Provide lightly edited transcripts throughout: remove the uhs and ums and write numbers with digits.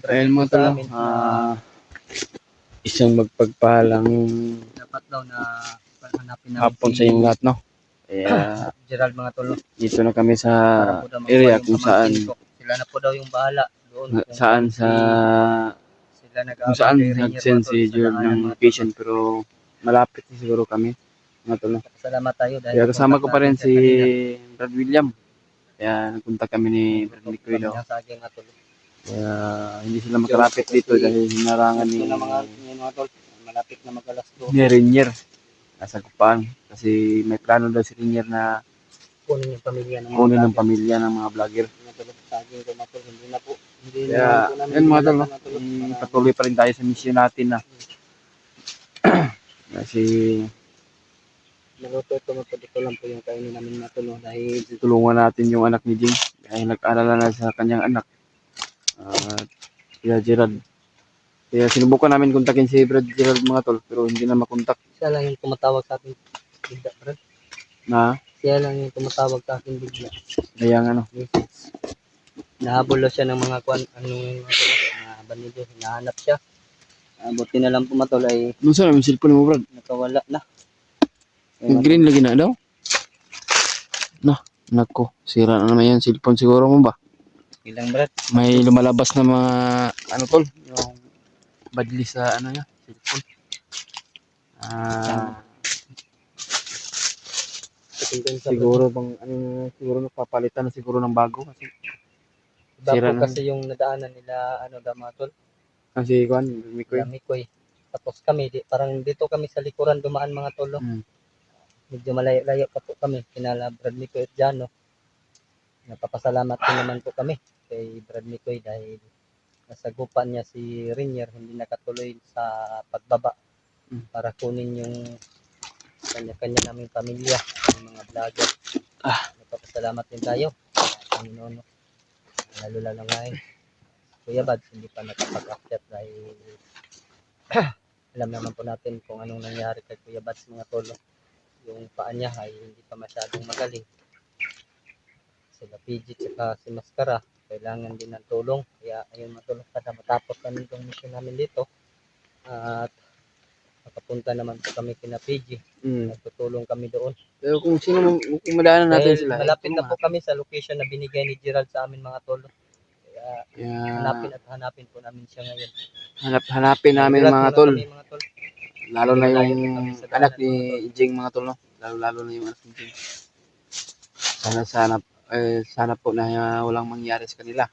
Ayun mga tol, isang magpagpalang dapat daw na hanapin namin hapon sa inyong lahat, no? Kaya Gerald mga tol. dito na kami sa Para po daw area yung kung saan pamangkin ko. Sila na po daw yung bahala doon. saan sa Sila kung saan nag-aabang kay Rainier nag-send mga tol, si sa Gerald daanan, ng mga tol. location, pero malapit na siguro kami mga tol, no? Salamat tayo dahil Kaya kasama ko pa rin nakontak si natin siya kanina. Brad William. Kaya nagpunta kami ni Brad Nagluto Nicoy, kami no? ng saging mga tol. Kaya hindi sila makalapit dito dahil hinarangan ni mga tol. Malapit na mag-alas 2. ni Rainier. Nasa Kupang. Kasi may plano daw si Rainier na Kunin yung pamilya ng kunin ng vlogger. pamilya ng mga vlogger. Saging ko mga tol. Hindi na po. Hindi na Kaya, po namin yun mga tol, no? dinalatan, mga tol. Patuloy pa rin tayo sa mission natin na. Kasi Naluto ito mga tol. Ito lang po yung kainin namin mga tol. Dahil tulungan natin yung anak ni Jing. Dahil nag-alala na sa kanyang anak. Kaya Gerald. Kaya sinubukan namin kontakin si Brad Gerald mga tol. Pero hindi na makontak. siya lang yung tumatawag sa akin bigla, Brad. Na, Siya lang yung tumatawag sa akin bigla. kaya nga, no? Message. Nahabol siya ng mga banido. Hinahanap siya. Buti na lang po matol ay Ano saan yung cellphone mo, Brad? nakawala na. Nag-green lagi na daw? Nah, nako. Sira na naman yan. Cellphone siguro mo ba? Ilang Brad. May lumalabas na mga, ano tol? Yung badli sa, ano niya? Cellphone. Siguro bang, siguro napapalitan na siguro ng bago. Kasi Iba sira po na. kasi yung nadaanan nila Damatol. Kasi kuan, Mikoy. Tapos kami, parang dito kami sa likuran dumaan mga tolo. Medyo malayo-layo pa po kami. Kinala Brad Mikoy at Jano. Napapasalamat din naman po kami kay Brad Mikoy dahil nasagupan niya si Rainier. Hindi nakatuloy sa pagbaba para kunin yung kanya-kanya naming pamilya, yung mga vlogger. Napapasalamat din tayo sa Panginoon. Lalo-lalo ngayon. Kuya Bads, hindi pa nakapag-akyat dahil alam naman po natin kung anong nangyari kay Kuya Bads mga tolo. Yung paa niya ay hindi pa masyadong magaling. Sila PG at si Mascara, kailangan din ng tulong. Kaya ayun mga tolo, kada matapos kami itong mission namin dito. At nakapunta naman po kami kina PG. Nagtutulong kami doon. Pero kung sino, kung madaanan natin Dahil sila. malapit na po kami sa location na binigay ni Gerald sa amin mga tolo. Kaya hanapin po namin siya ngayon. hanapin namin mga tol. Mga tol. Lalo na yung anak ni Jing mga tol, no? Lalo na yung anak ni Jing. Sana po na walang mangyari sa kanila.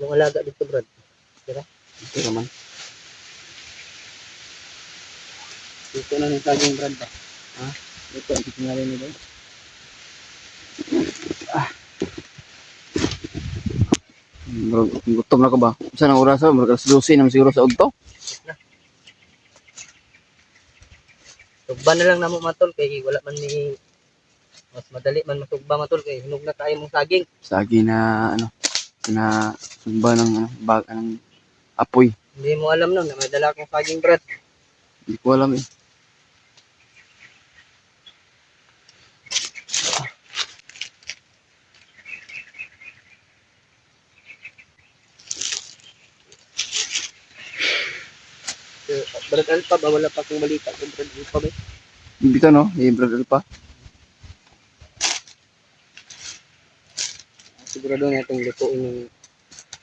Yung alaga dito, Brad. Tira? Ito naman. Dito na yung saging, Brad ba? Ha? Dito, ang titingali nila. Gutom na ka ba? Saan ang oras? Alas 12 naman siguro sa ugto. Tugba na lang namo matol kay wala man ni mas madali man matugba matol kay hinog na tayo mong saging. Saging na na sumba ng ng apoy. Hindi mo alam no na may dala akong saging, Brad. Hindi ko alam eh. Brad Alpa ba wala pa akong balita kung Brad Alpa ba? Hindi ka no? Brother pa. Sigurado na itong lutuin yung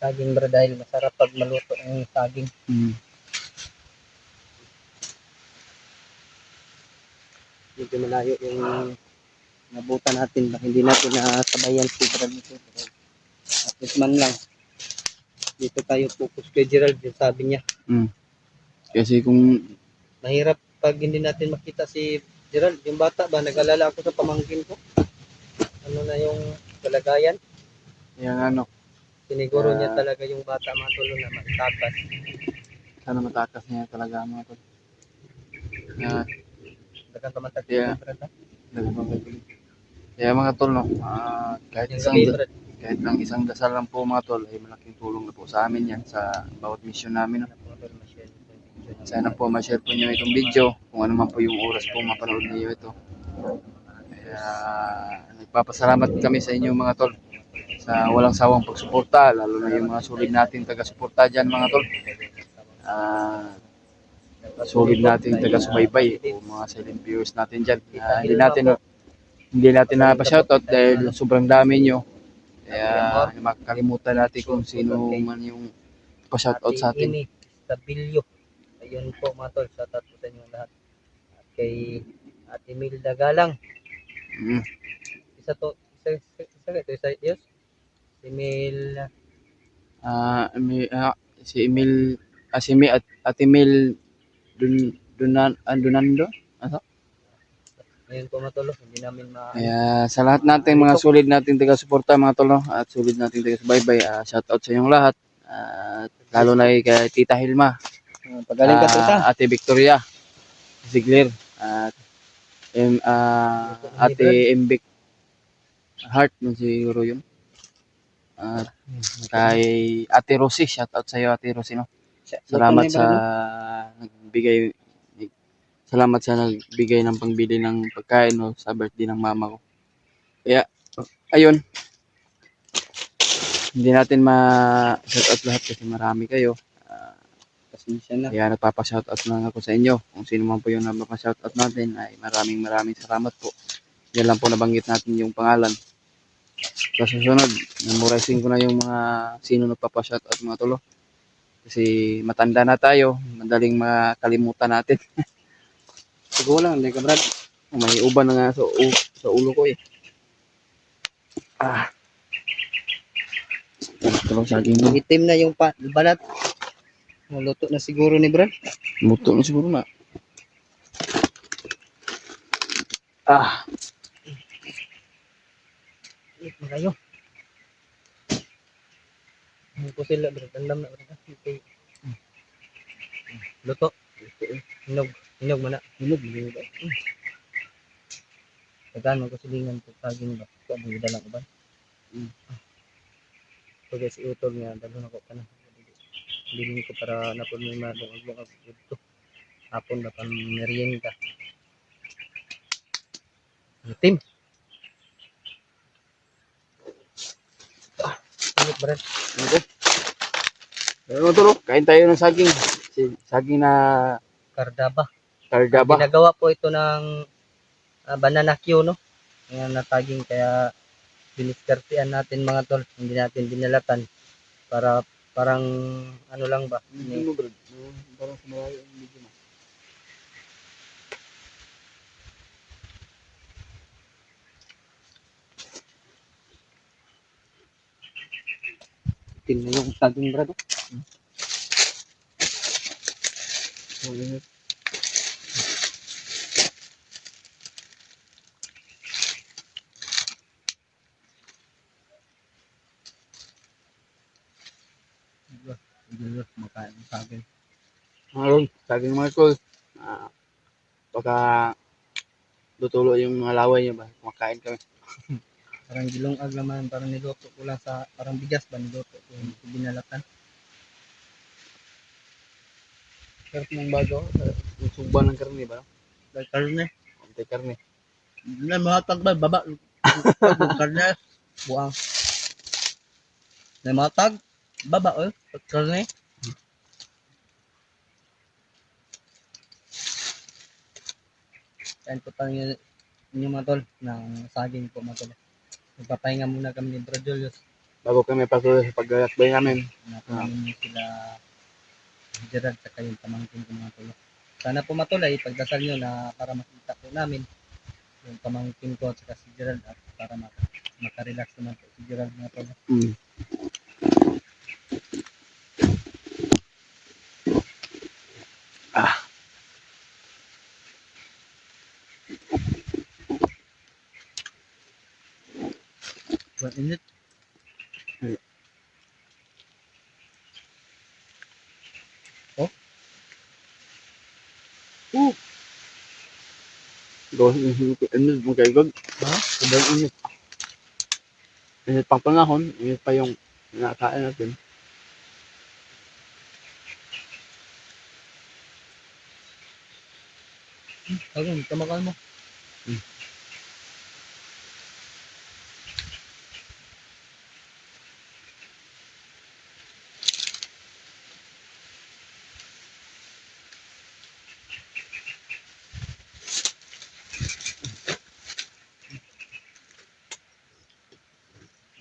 saging, Brad, dahil masarap pag maluto ang saging. Medyo malayo yung nabutan natin baka hindi natin nasabayan si Brad nito. At least man lang dito tayo focus kay Gerald yung sabi niya. Kasi kung Mahirap pag hindi natin makita si Gerald. Yung bata ba, nag-alala ako sa pamangkin ko. Ano na yung kalagayan. yung ano, Siniguro niya talaga yung bata mga tulo na maitakas. sana matakas niya talaga mga tol. Dagan ka matag Yeah. Brad. Kaya mga tol, no, kahit lang isang dasal lang po mga tol, ay malaking tulong na po sa amin yan sa bawat mission namin. No? Sana po ma-share po nyo itong video kung ano man po yung oras po mapanood niyo ito. Kaya nagpapasalamat kami sa inyo mga tol sa walang sawang pagsuporta, lalo na yung mga solid nating taga-suporta dyan mga tol. Ah, solid nating taga-subaybay o mga silent viewers natin dyan. Hindi natin napapa-shoutout dahil sobrang dami nyo. Kaya makakalimutan natin kung sino man yung pa-shoutout sa atin. Amy Stabilio. Ayun po mga tol, shoutout po sa inyo lahat. At kay Ate Milda Galang. Mm. Isa yes. Si Mil Si Emil, at Emil Donando. Ano? ayun po mga tol, hindi namin Kaya sa lahat natin mga solid nating taga-suporta mga tol, no? At solid nating taga-subaybay, shoutout sa inyong lahat. At lalo na kay Tita Hilma, pagaling ka tita. Ate Victoria Ziegler, at Ate Mbik Heart mo siguro yun. At kay Ate Rosie, shoutout sa iyo Ate Rosie, no? Salamat sa nagbigay Salamat sa nagbigay ng pangbili ng pagkain, no, sa birthday ng mama ko. Kaya ayun, hindi natin ma-shoutout lahat kasi marami kayo. Pasensya na. Kaya nagpapa-shoutout lang ako sa inyo. Kung sino man po yung nagpapa-shoutout natin ay maraming salamat po. Yan lang po nabanggit natin yung pangalan. Sa susunod, memorizing ko na yung mga sino nagpapa-shoutout mga tolo. Kasi matanda na tayo, madaling makalimutan natin. Siguro lang, hindi ka Brad. May uban na nga sa ulo ko eh. Tulong saging mo. Itim na yung balat. Maluto na siguro ni Brad. Luto na siguro na. Eat na kayo. Ano po sila Brad? Andam na Brad. Okay. Luto. Hinog. Hinog mo na. Hinog. Tagaan mo ko silingan po saging ba? Ito ang mga dalang uban. So guys, iutol nga. Dalo na ko ka na. Bilhin ko para napon mo yung madungag-bungag ito. Hapon na pan merienda. Itim. Init Brad. Okay. Pero tulog, kain tayo ng saging. Saging na Kardaba. Kardaba. Ginagawa po ito ng banana Q, no? Ngayon nataging kaya diniskartean natin mga tol. Hindi natin dinalatan para parang ano lang ba? Parang sumalayo yung medyo na. Itim na yung saging Brad. Hindi makain ng saging. Ayun, saging mga tol. Baka lutulo yung mga laway niya ba? Kumakain kami. Parang gilong-ag naman, parang niluto ko lang sa, parang bigas ba niluto ko yung binalatan. Sarap ng bago. Yung sugba ng karne ba? Dahil karne. Konti karne. Hindi mahatag ba, baba. Karne, buang. Na mahatag, baba karne. Kain po tayo yung mga tol, ng saging po mga tol. Magpapahinga muna kami ni Bro Julius. Bago kami patuloy sa paglalakbay namin. Nakunin sila Gerald sa kayong pamangkin ko mga tol. Sana po matuloy, pagdasal nyo na para makita po namin yung pamangkin ko at saka si Gerald at para makarelax naman po si Gerald mga tol. Buat init. Oh. Init mo kayo gag. Sobrang init. Init pang panahon, init pa yung nakain natin. Ayun, kamakain mo.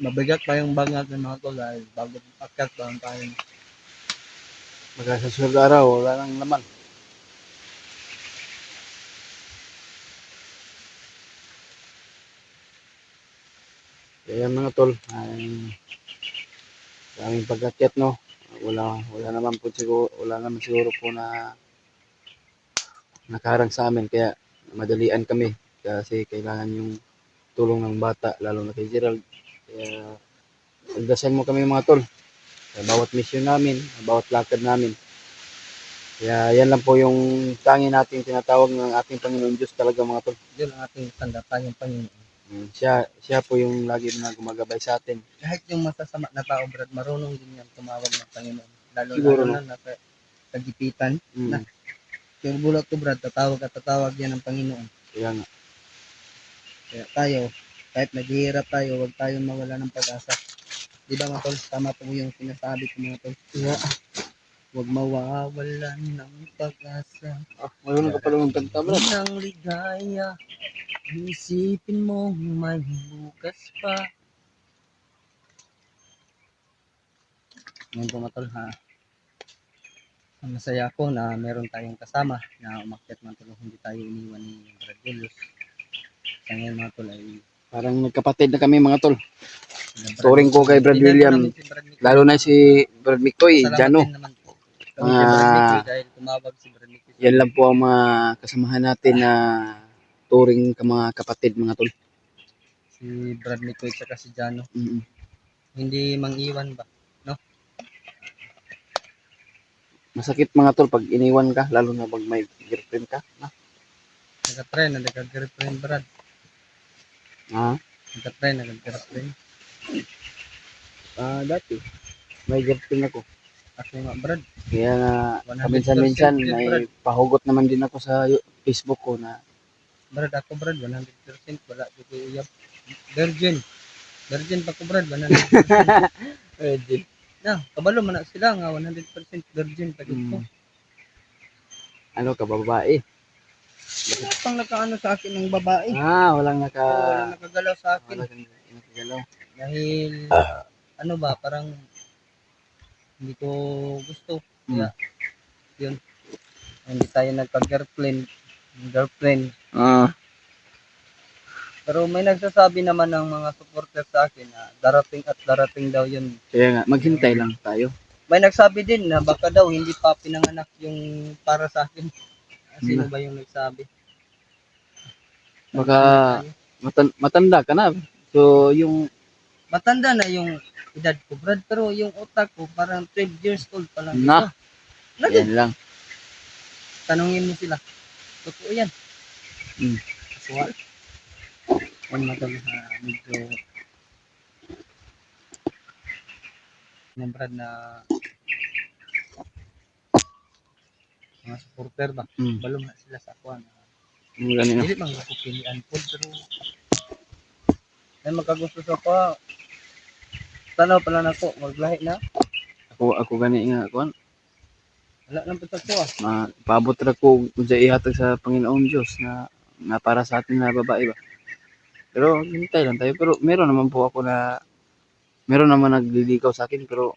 Mabigat pa yung bangat ng mga tol dahil bago akyat pa ang tayo. Baka sa susunod na araw, wala nang laman. Kaya mga tol, ay aming pag-akyat, no? Wala naman siguro po na nakaharang sa amin, kaya madalian kami kasi kailangan yung tulong ng bata, lalo na kay Gerald. Kaya pagdasal mo kami mga tol sa bawat mission namin, sa bawat lakad namin. Kaya yan lang po yung tangi natin tinatawag ng ating Panginoon Diyos talaga mga tol. Yun ang ating sandapan yung Panginoon. Siya po yung lagi na gumagabay sa atin. Kahit yung masasama na tao, Brad, marunong din yan tumawag ng Panginoon. Siguro, Lalo no? na nasa kagipitan. Mm. Yung bulot ko, Brad, tatawag at tatawag yan ng Panginoon. Kaya nga. Kaya tayo, kahit naghihirap tayo, huwag tayong mawala ng pag-asa. Di ba mga tol? Tama po yung sinasabi ko mga tol. Yeah. Huwag mawawalan ng pag-asa. Mayroon ka pala ng kanta, bro. Ng ligaya, isipin mo may bukas pa. Ngayon po mga tol, ha? Masaya ako na meron tayong kasama na umakyat man tol, hindi tayo iniwan ni Brad Julius. Sa ngayon mga tol ay Parang nagkapatid na kami mga tol. Turing ko kay Brad William, lalo na si Brad Mikoy, Jano. Dahil tumawag si Brad Mikoy. Yan lang po ang mga kasamahan natin na turing ka mga kapatid mga tol. Si Brad Mikoy at si Jano. Mm-hmm. Hindi mang-iwan ba? No? Masakit mga tol pag iniwan ka, lalo na pag may girlfriend ka. No? Nag-try na nag-girlfriend Brad. Ah? Nag-try na nag-girlfriend. Dati, may girlfriend ako. Ako nga Brad. Kaya nga, 100% paminsan-minsan yun, may Brad. pahugot naman din ako sa Facebook ko na Brad, ako Brad, 100%. Wala dito uyab. Virgin. Virgin pa ko Brad, 100%. Virgin. Na, kabalo man na sila nga 100% virgin pa dito. Ano ka, babae? Wala pang nakaano sa akin ng babae. Walang Walang nakagalaw sa akin. Walang nakagalaw. Dahil, ano ba, parang hindi ko gusto. Kaya, yun. Hindi tayo nagka-girlfriend. Pero may nagsasabi naman ng mga supporter sa akin na darating daw yun. Kaya nga, maghintay lang tayo. May nagsabi din na baka daw hindi pa pinanganak yung para sa akin. Sino ba yung nagsabi? Baka matanda ka na. So, yung matanda na yung edad ko, Brad, pero yung utak ko parang 12 years old pa lang. na. Yan lang. Tanungin mo sila. Totoo yan. Kasual. Ang madami medyo ng Brad na mga supporter ba? Balong na sila sa akuan. Hindi bang ako pilian po, pero may magkagusto sa ako. Tanaw pala na ako, maglahi na. Ako gani nga kuan. Wala nang pagtag ko Paabot ra ko kung sa ihatag sa Panginoon Diyos na para sa atin na babae ba. Pero hintay lang tayo. Pero meron naman nagliligaw sa akin pero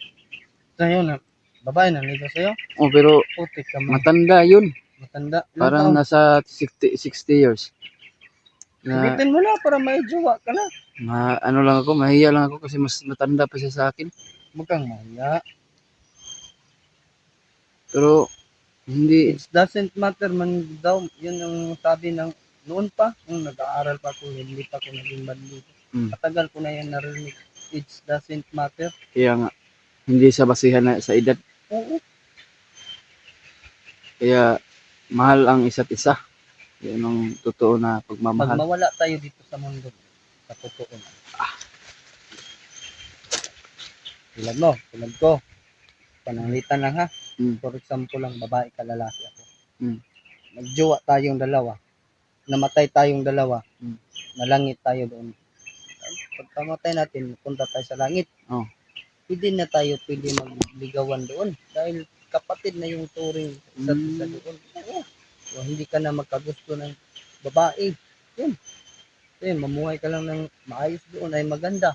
sa'yo na, babae na ligaw sa'yo? pero putik ka man. matanda yun. Matanda? Parang nasa 60 years. Sagutin mo na para may jowa ka na. Mahiya lang ako kasi mas matanda pa siya sa akin. Mukhang mahiya. Pero hindi. It doesn't matter man daw. Yun ang sabi ng noon pa. Nung nag-aaral pa ako, hindi pa ako naging bandito. Matagal ko na yan narinig. It doesn't matter. Kaya nga, hindi sa basihan na sa edad. Oo. Kaya mahal ang isa't isa. Yan ang totoo na pagmamahal. Pag mawala tayo dito sa mundo, sa totoo na. Tulad ko. Pananglitan lang ha. For example lang, babae ka, lalaki ako. Nagjowa tayong dalawa. Namatay tayong dalawa. Nalangit tayo doon. Pagkamatay natin, punta tayo sa langit. Hindi na tayo pwede magligawan doon. Dahil kapatid na yung turing sa doon. So, hindi ka na magkagusto ng babae. Yun. Mamuhay ka lang ng maayos doon ay maganda.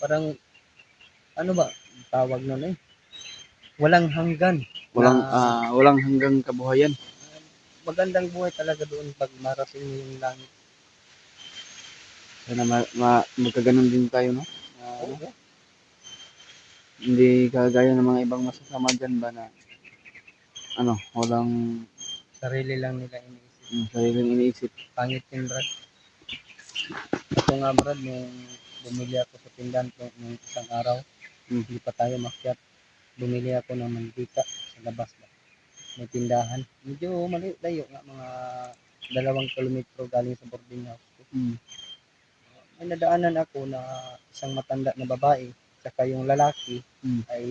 parang ano ba tawag nun eh? Walang hanggan. Walang hanggang kabuhayan. Magandang buhay talaga doon pag marating mo yung langit. Sana magkaganon din tayo, no? Oo. Hindi kagaya ng mga ibang masasama dyan ba na walang Sarili lang nila iniisip. sariling iniisip. Pangit yun, Brad. Ako nga, Brad, nung bumili ako sa tindahan nung isang araw, hindi pa tayo makyat. Bumili ako ng mantika sa labas ba. May tindahan. Medyo layo nga, mga 2 kilometro galing sa boarding house ko. May nadaanan ako na isang matanda na babae, saka yung lalaki ay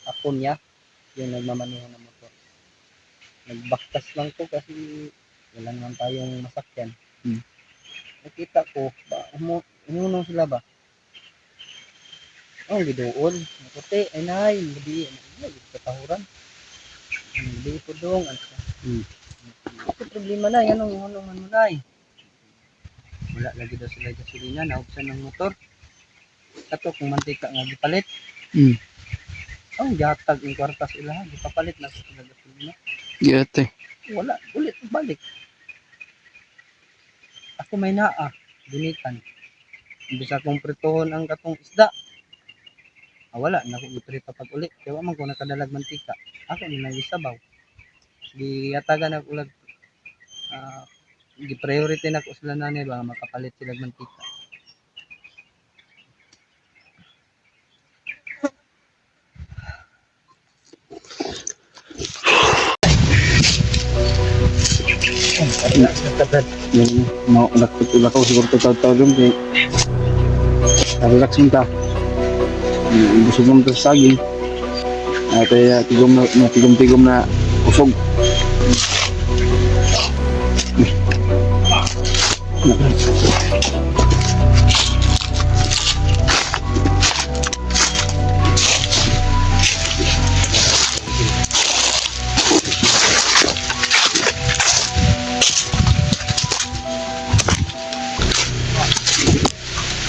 ako niya, yung nagmamaneho ng motor. Nagbaktas lang ko kasi wala naman tayong masakyan. Nakita ko, umunong sila ba? Oh, gidoon. Nakuti, ay nay, hindi katahuran. Hindi po dong. Ito problema na, yan ang hunungan mo nay. Wala lagi daw sila gasolina, naubsan ng motor. Kato kung mantika nga gipalit. Ang gatag yung kwartas ilaha, gipapalit na sila gasolina. Giyate. Wala, ulit balik. Ako may naa, bunitan. Imbis akong pritohon ang katong isda. Wala, nakugiprito pag ulit. Kaya man ko nakadalag mantika. Ako ni may isabaw. Giyatagan ako ulag. Gi-priority na ko sila nanay ba makapalit sila mantika. Yan, nakapula ko siguro taon kay relax mo ta. Busog mo sa saging. Kaya tigom na usog.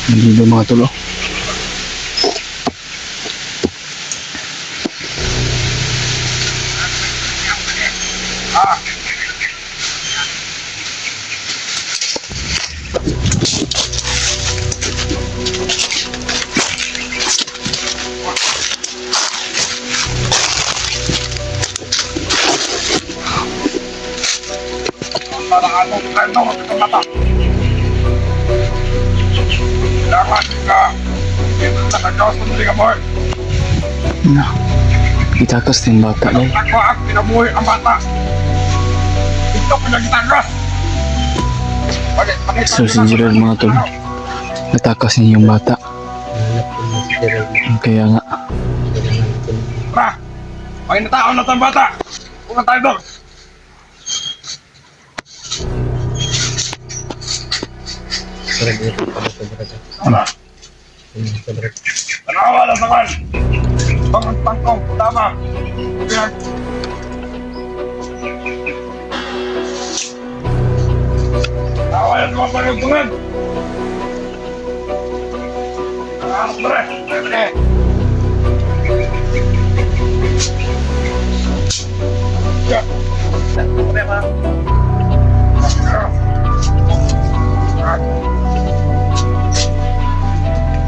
Nandito mga tulo. Itakas din bata day. Ako ang pinabuhay ang bata. Ito pinagitagas. So si Gerald mga tol, natakas niya yung bata. Kaya nga. Tara, may natao na tayong bata. Huwag tayo doon. Tara. Tanawa na naman. Pangkong, tama. Yan. Tawa yan mga pangkungan. Pre. Ya. Problema.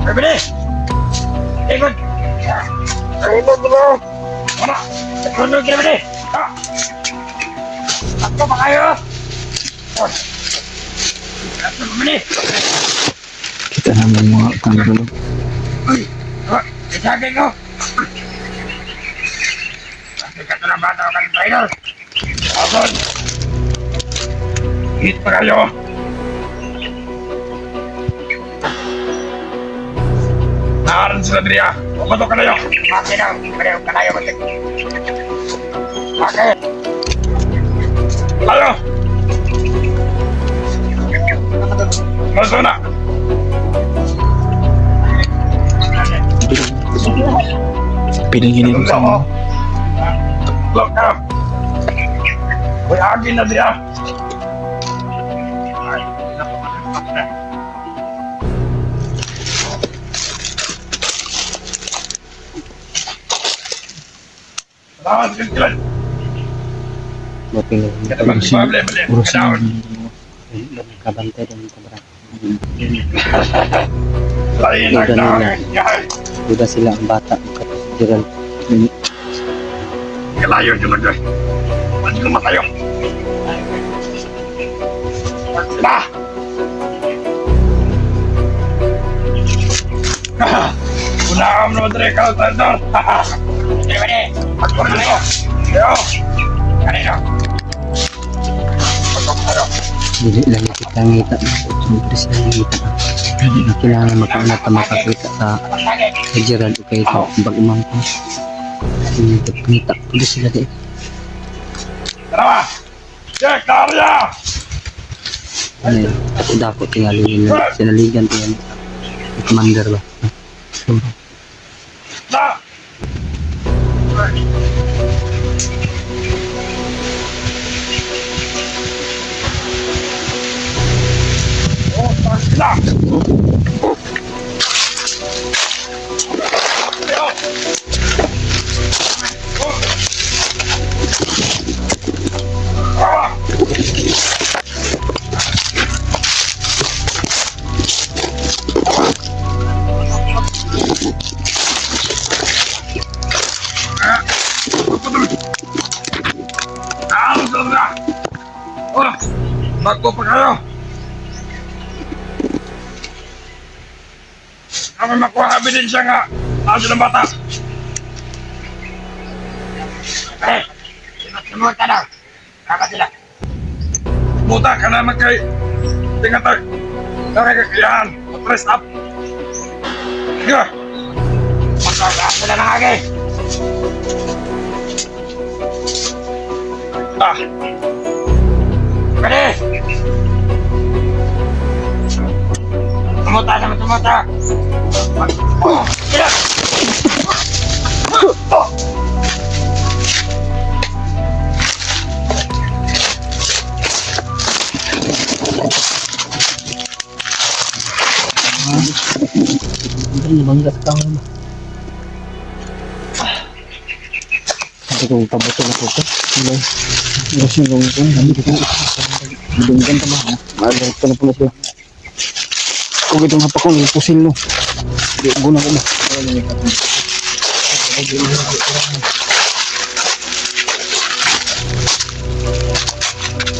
Bebe. Ikut. Ikut dulu. Mana? Ikut dulu bebe. Aku makayo. Kita naman mga tanggulo. Uy, isagay ko. Sikat na bata ka ng trainer. Agad. Hit pa kayo. Naaran sila diriya. Pumato ka na yun. Bakit na? Pareho ka na yun. Bakit? Tayo. Maso na. Pinaginin ko sa mga. Look up. Uy, agin na diya. Lawan ka kailan. Buti nga. Kaya magpapable, bali. Oras na. Kadaon. Kabantay din ka bra. Lain Udah ang daon. nila. Yahay. Udah sila ang bata. Tapos Gerald. Kalayo dyan mag-ay. Pwede ko matayo. Sila! Unaham naman rin ka lang doon. Sige, pwede. Pagkurin ko. Yo! Kanino? Pagkurin ko. Dili lang kita ngita. Siyempre sila ngita. Kailangan makaunat na makakita sa Gerald o kayo sa pag-umang ko. Ngita. Udah sila din. Dalawa! Check! Darya! Ano yun? Dako tingali nila. Sinaligan to yan. Yung commander ba? Na! Oh, sila! Yo! Ah! Oh, bago pa kayo. Kami makuha ang ebidensya nga. Nasa ng bata. Eh, sinat ka na. Kaka sila. Buta ka naman kay tingatag. Nakakakayahan. Press up. Sige. Magkakaas sila ng agi. Ah. Pwede! Tumuta naman, tumuta! Oh! Sila! Oh! Ang nabanggas ka mo. Hindi ko pabuto na po ito. Oras na gawin ko. Dami ko. Bidunggan ka ba? Maalit ka na pala siya. Kung itong hapak ko, pusil no. Guna ko na.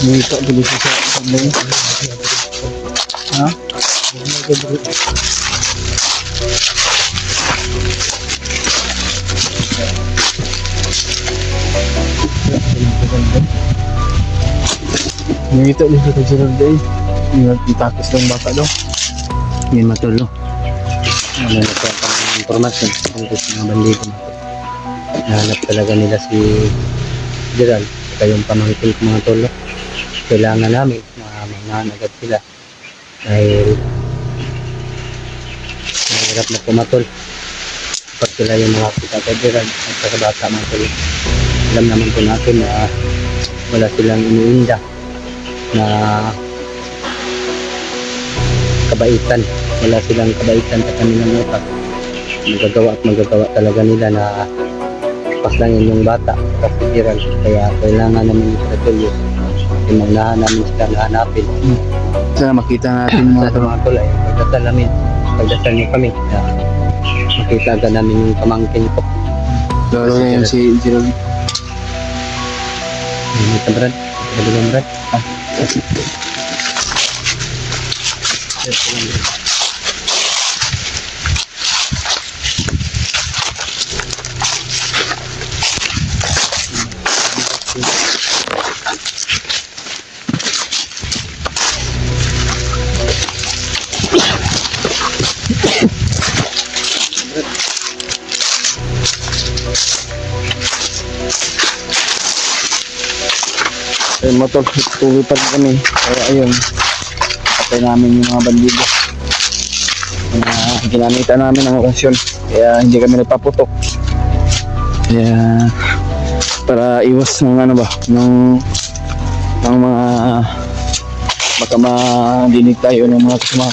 Nito, dili siya sa paglayo. Ha? Nito, dili siya sa Gerald day. Itakis lang bata daw. Yan matulo. Ano na po ang informasyon tungkol sa mga bandido. Nahanap talaga nila si Gerald. Saka yung pamangkin ko mga tolo. Kailangan namin mga agad sila. Dahil mahirap na pumatol. Pag sila yung mga kita kay Gerald at sa bata mga tolo. Alam naman po natin na wala silang iniinda na kabaitan. Wala silang kabaitan sa kanilang utak. Magagawa talaga nila na paslangin yung bata sa Gerald. Kaya kailangan namin i-patrolyo. Maunahan namin sila nahanapin. Sana makita natin Sa mga tulay, pagdasal namin. Pagdasal niyo kami. Na makita agad namin yung pamangkin ko. lalo na yan si Gerald. May kabrad. Kabilang brad. Eh, motor, tuloy pa rin kami. Kaya ayun, patay namin yung mga bandido. Ginamitan namin ang okasyon. Kaya hindi kami nagpaputok. Kaya para iwas ng ano ba, ng mga baka madinig tayo ng mga kasama.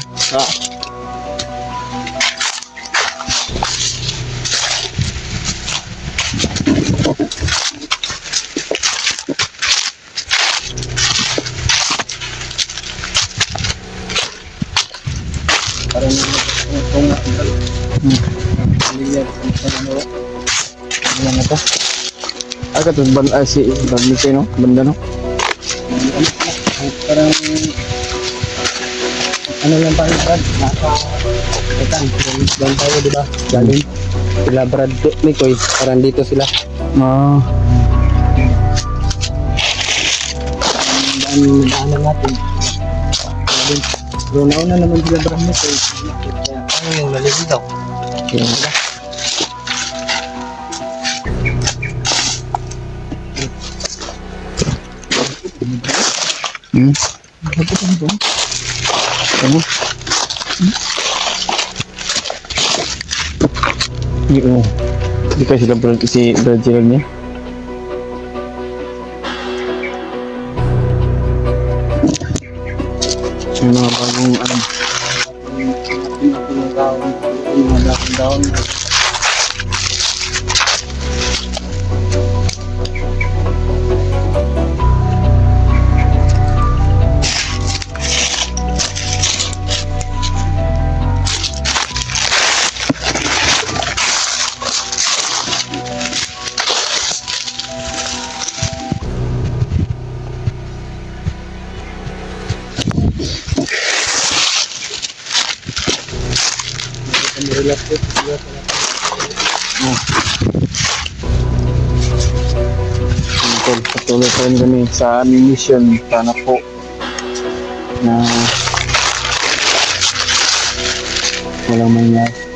Ano na to? Agad ito, si Bradley no? Banda no? Parang ano lang tayo, Brad? Nasa ikan, doon tayo, di ba? Galing. Sila Brad Mikoy, parang dito sila. Ah, Daanan natin. Galing. Pero nauna naman sila Brad Mikoy. Kaya ano yung nalilin daw? hmm. Ano? Hindi ko. Hindi kasi sila si Brazil niya. Yung mga bagong ano. Mga daon. Relax po. Patuloy pa rin kami sa aming mission. Sana po na walang mangyari.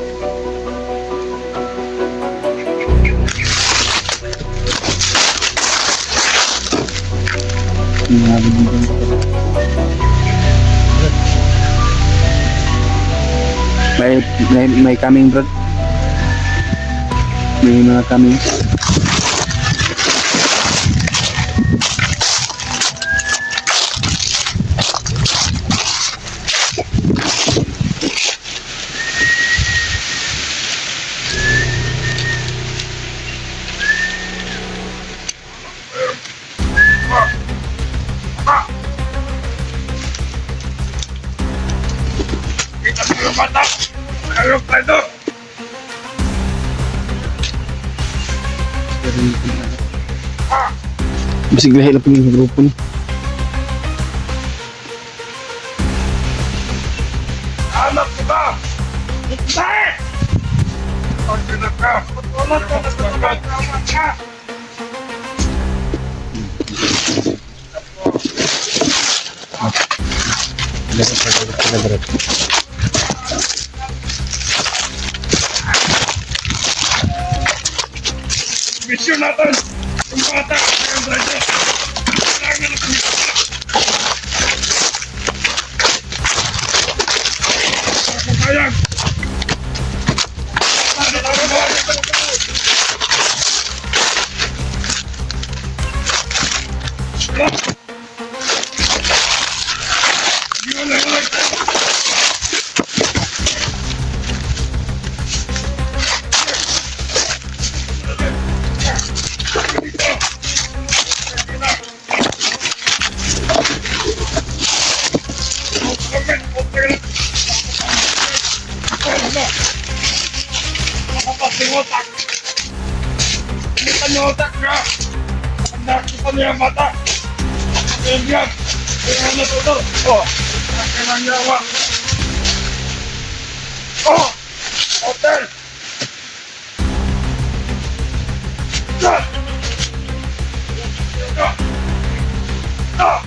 May coming, bro. May mga coming. Kita mo yung bata! Ayok pa ito! Bisig lahil na paging grupo ni. Anak ko ba? Hindi! Pag ka! Patulad ka na sa mga ka! Mission natin! Yung bata! Yung bata! Kailangan na kami! Ako kayang! Otak! Kita niyo otak ka! Nakita niyo yung mata! Kaibigan! Kailangan na tutor! Oh! Kailangan yawa! Oh! Hotel! Ah! Ah!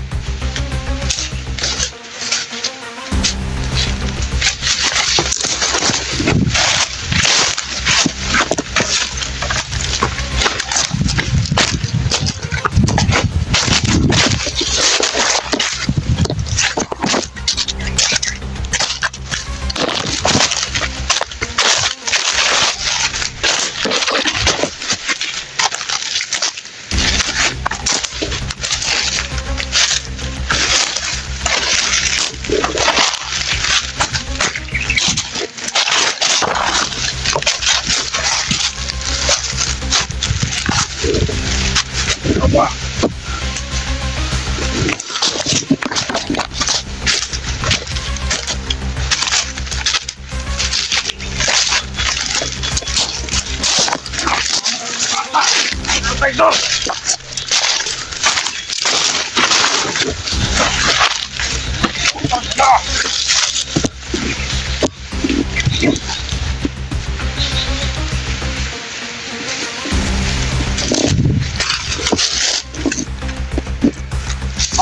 traidor!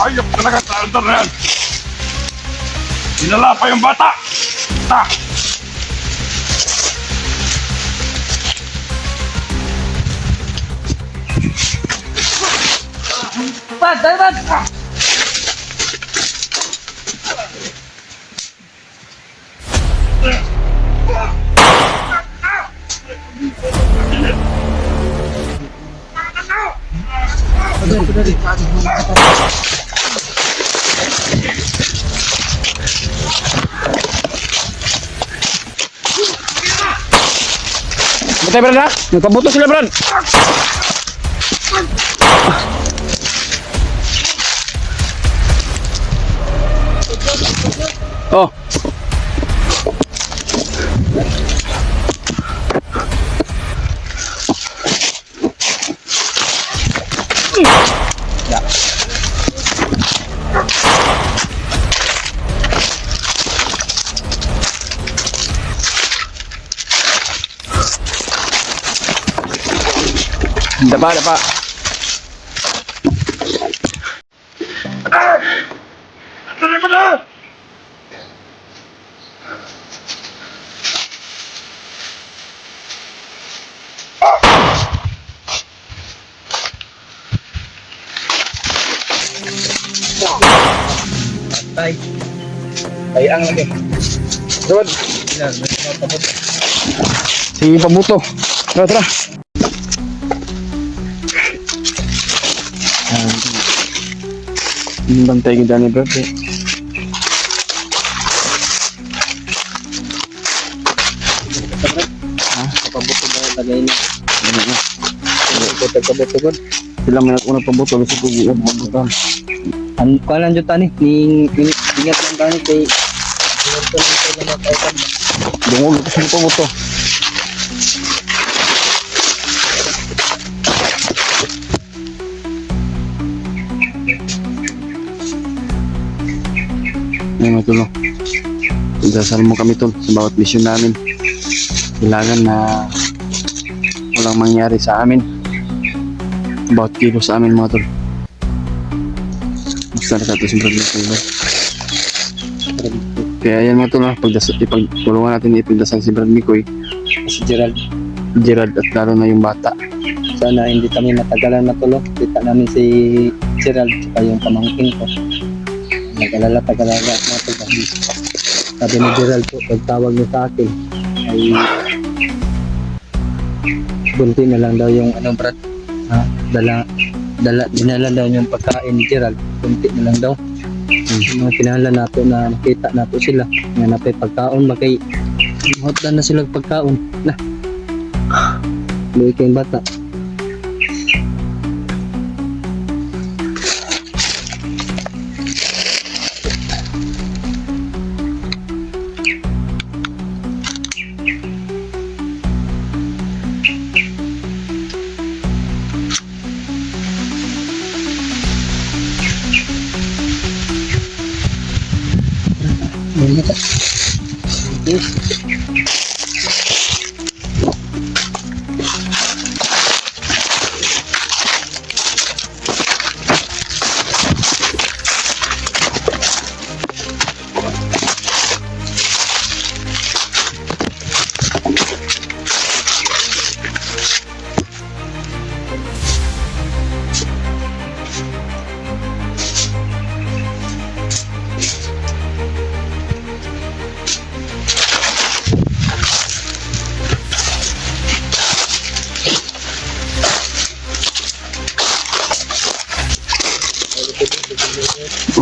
Ayop talaga traidor na yan! Dinala pa yung bata! Ta! Bad, tayo bad! Batay, Brad, ha? Nagpabuto sila, Brad! Oh. Dapa, dapa. Ano ba na? Tay. Ay, ang lagi. Sawad. Ilan, may mga pabot. Sige, pabuto. Tara, tara. Yung bantay kita ni Brad, eh. Pabuto ba yung tagay niya? Ano na? Pabuto ko. Sila may unang pabuto. Kasi kung iyan, pabutan. Ano ka lang dyan tani? Ingat lang tani kay ingat ko lang kayo na matautan. Dungog ito sa pabuto. Ngayon mga tulo. Pagdasal mo kami tol sa bawat misyon namin. Kailangan na walang mangyari sa amin. Bawat kilo sa amin mga tol. Basta nakato si Brad Mikoy. Kaya yan mga tol, ipagtulungan natin ipagdasal si Brad Mikoy, Si Gerald, at lalo na yung bata. sana hindi kami matagalan matulog. Kita namin si Gerald at yung pamangkin ko. Nag-alala, tagalala natin. Sabi ni Gerald po, pagtawag niya sa akin ay bunti na lang daw yung ano Brad. Dinala daw yung pagkain ni Gerald. Bunti na lang daw. Yung mga kinahalan nato na makita nato sila. Nga napay pagkaon, magkay hotdan na sila pagkaon. Na. Luwi kayong bata.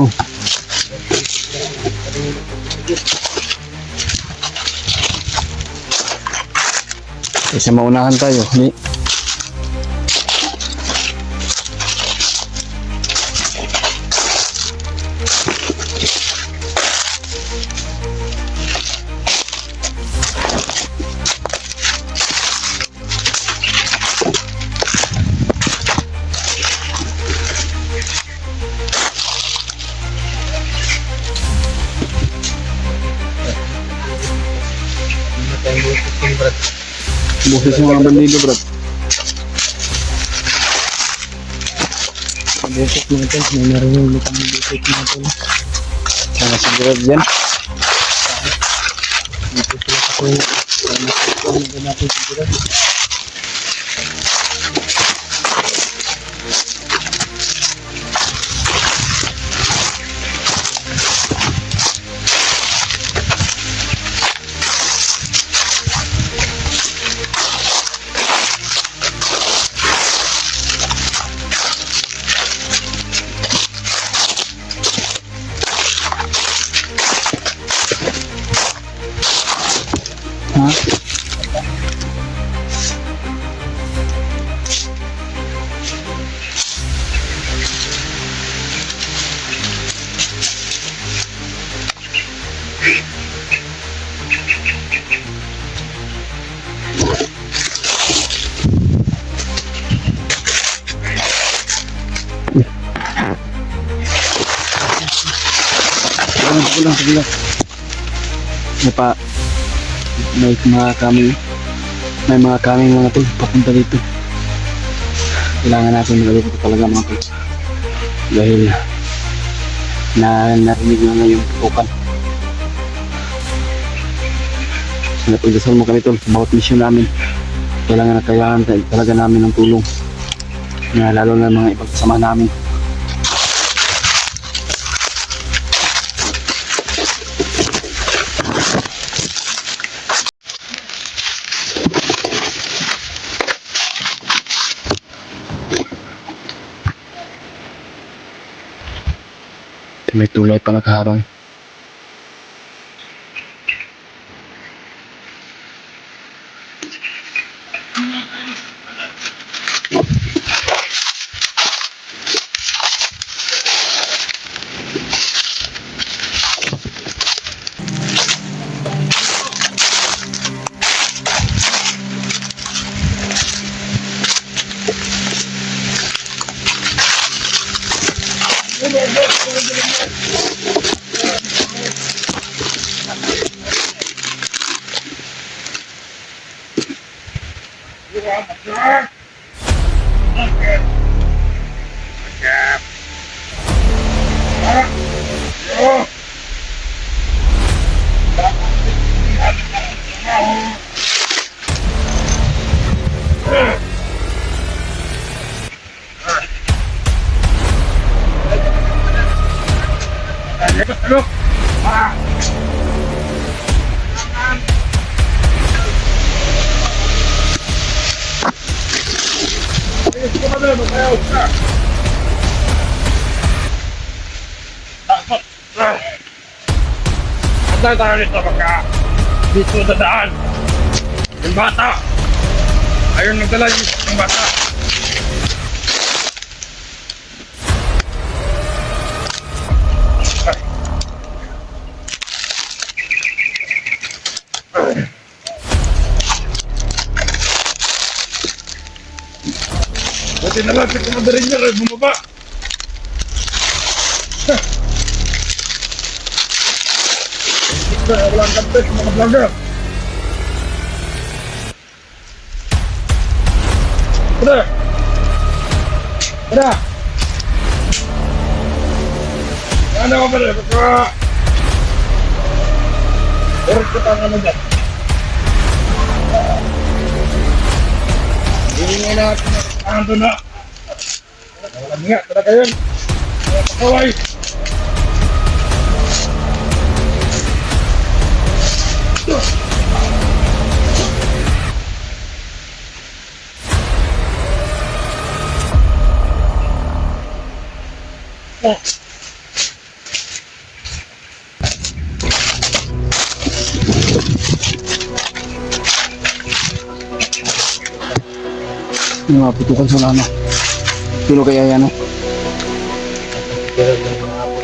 Oh. Kasi maunahan tayo. Ni. Boses yung mga bandido, bro. Bukit natin, may narinig kami bukit natin. Sana siguro dyan. Dito sila kasi kung natin siguro. Ha? Sige lang. May mga kaming mga tol papunta dito. Kailangan natin magalito talaga mga tol. Dahil narinig na yung tutukan. So napagdasal mo kami tol sa bawat mission namin. Kailangan talaga namin ng tulong. Lalo na mga ibang kasama namin. May tulay pa nakaharang. Saan tayo nito baka dito dadaan? Yung bata! Ayun nagdala yung bata! Buti na lang si Commander niya rin bumaba! Walang kantes mga vlogger. Udah. Ano ka pala? Baka urut ko tangan mo dyan. Hindi nga natin tangan doon na. Walang nga, talaga yun. Pakaway. Yung mga putukan sa ano. Sino kaya yan, no? Pero yung mga apo.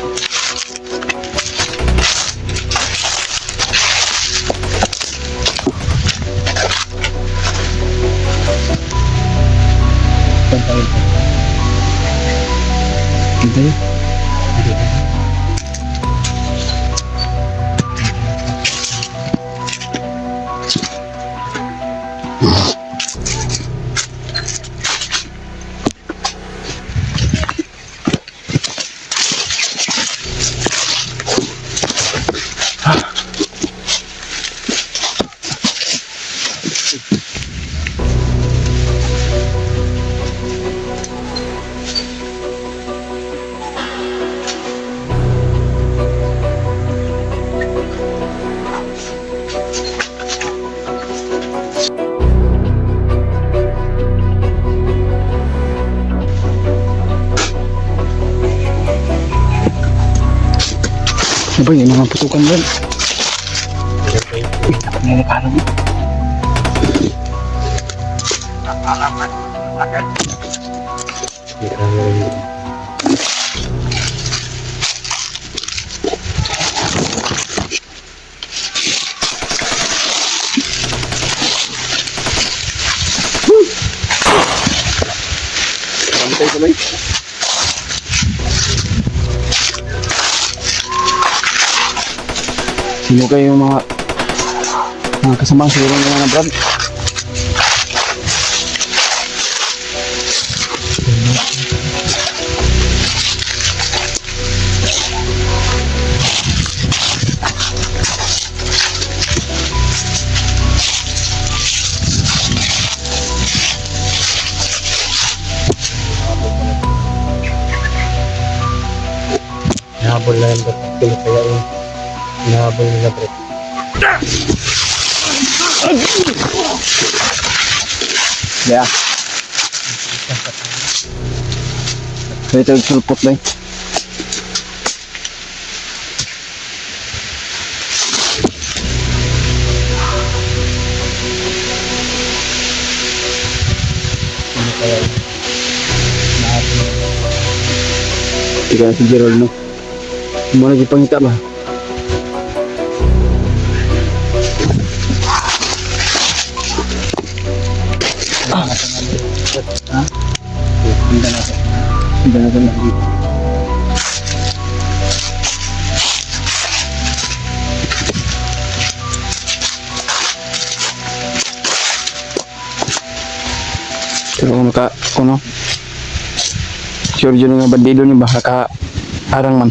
Hintay. ba yung mga putukan doon? Uy, dapat nga makalang mo. Pantay sabay. Sino kayo yung mga kasamaang siguro nila na Brad? Nahabol na yung Brad. Kaya yung nahabol nila Brad. Yeah. So ito yung sulpot lang. Ano kaya yun? Nahabol na yung Tika na si Gerald, no? Muna di pangita ba? Ha? Hindi na natin. Hindi na natin. Pero kung no? Sure yun nga bandido ni ba? Arang man.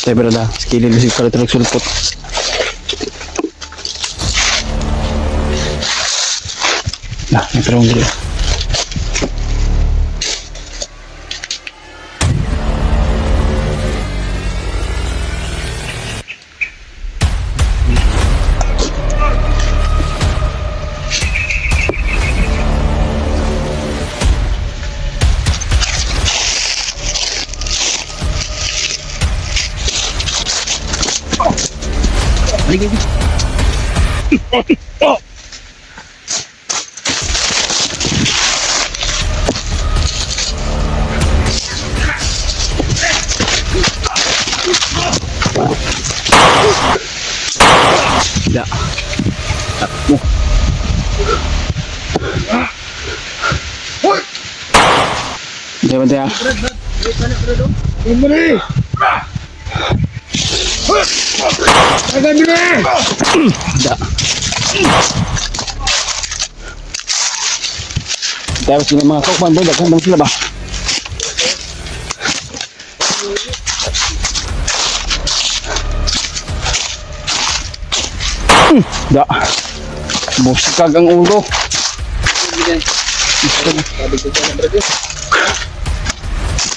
Tayo berada, sekilid masih pala talagang sulpot. Nah, may parang dito. Tidak. Takmo. Dia bantai ah. Bumili! Agad mo na! Tidak. Tapos yung mga kokman boy, daghan lang sila ba? Da. Buskag ang ulo.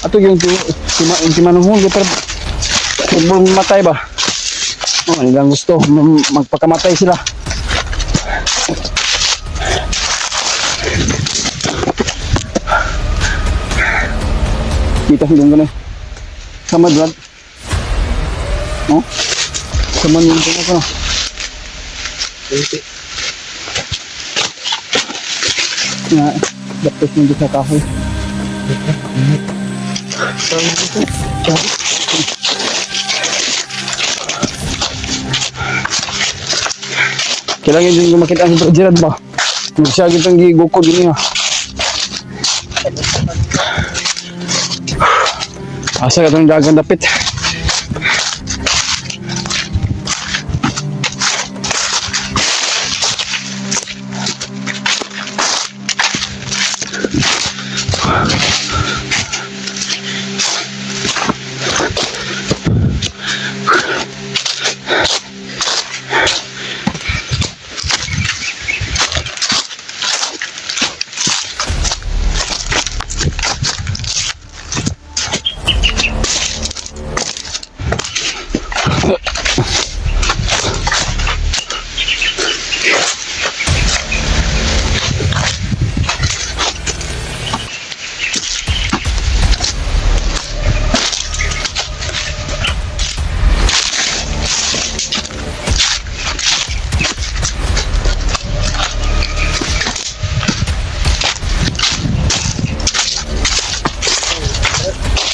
Ato yung timanuhon pero kung matay ba? Oh, nilang gusto magpakamatay sila. Kita silang ganun. Sama Brad. Oh? Sama yung tungkol ko na. Nga, dapat mo sa kahoy. Kailangan din gumakit ang Bro Gerard ba? Magsagit ang gigukod din nga. Asa ka itong dagang dapit.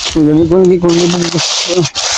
Kung lagi ko.